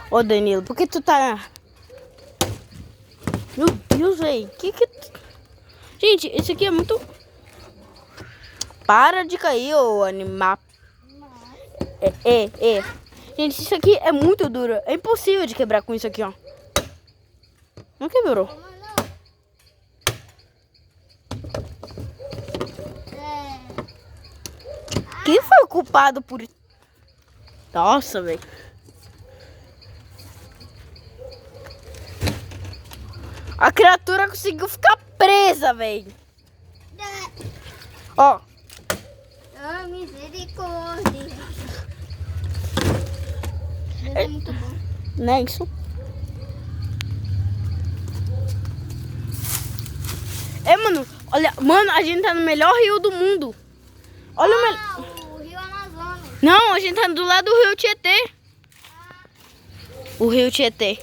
Ô, Danilo, por que tu tá... Meu Deus, velho. Gente, esse aqui é muito... Para de cair, ô animal. Gente, isso aqui é muito duro. É impossível de quebrar com isso aqui, ó. Não quebrou. Quem foi o culpado por... Nossa, velho. A criatura conseguiu ficar presa, velho. Ó. Oh, misericórdia. Deus é muito bom. Não é isso? Mano, olha, mano, a gente tá no melhor rio do mundo. Olha o Rio Amazonas. Não, a gente tá do lado do rio Tietê. O rio Tietê.